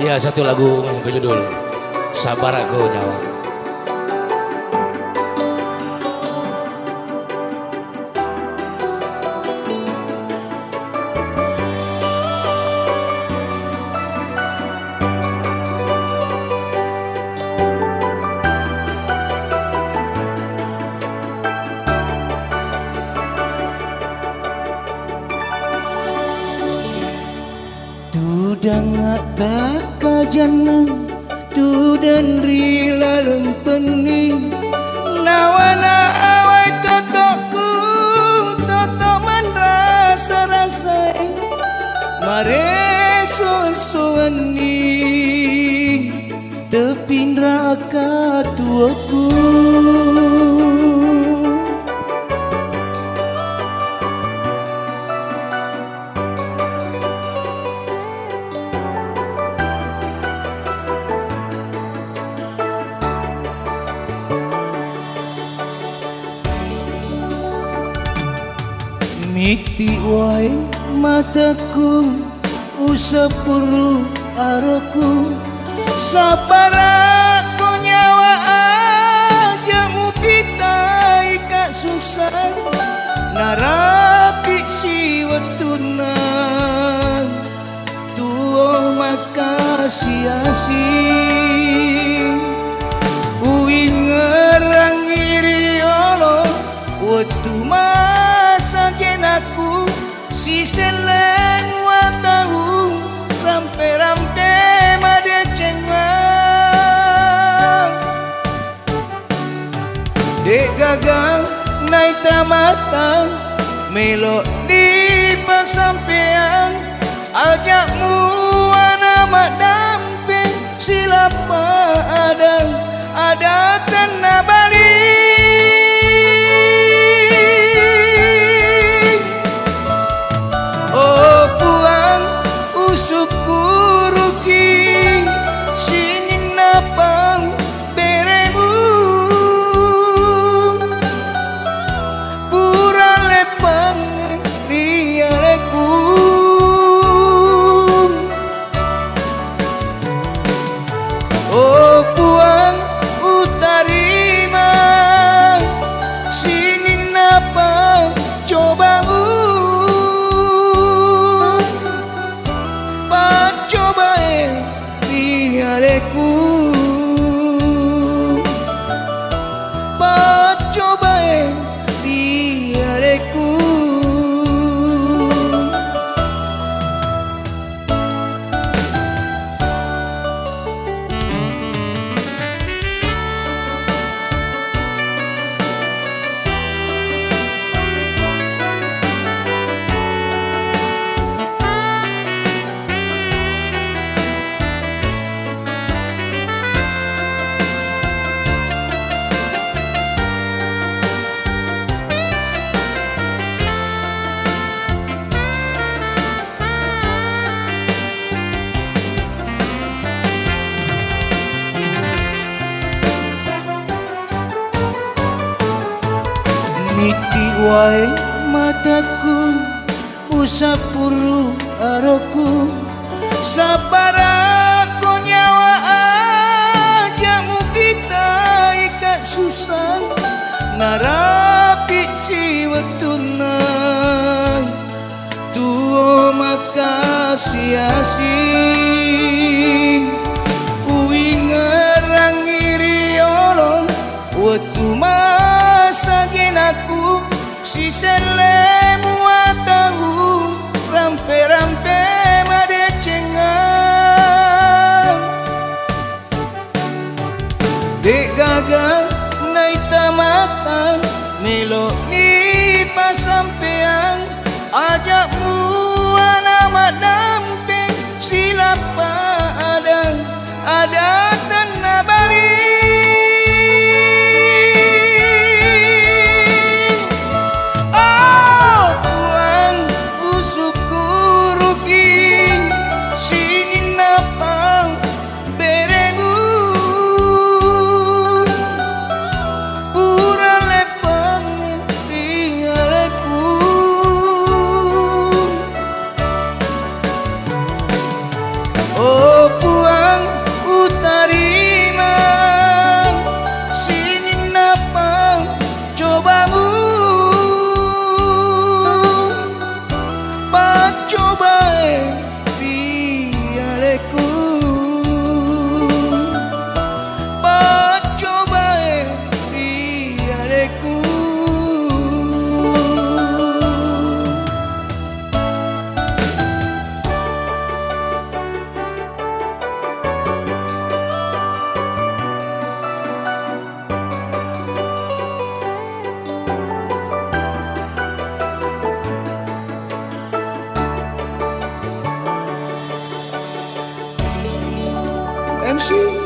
Ya, satu lagu berjudul Sabar Aku Nyawa. Tudang tak kajanang tudan rila lempening nawana awai totokku totok man rasa-rasai mare soan-soani tepin raka tuaku. Miti wai mataku usapuru aroku sabar aku nyawa aja mu pitai kak susah narapi si wetuna tuo makasih asih uing ngerang iri olo wetu aku si selen watau rampe-rampe made cengang dek gagang naik tamatan melo di pasampean ajakmu nama dampe silapa ada kena balik. Miti wai mataku usapuru aroku sabar aku nyawa aja mu pitai kak susah narapi si wetuna tuo makasih asih uing ngerang iri olong wetu aku si selemu watau rampe-rampe made cengang dek gagang naik tamatan melo ni pasampean ajakmu nama dampe silapa ada kena balik. Oh, diriku. MC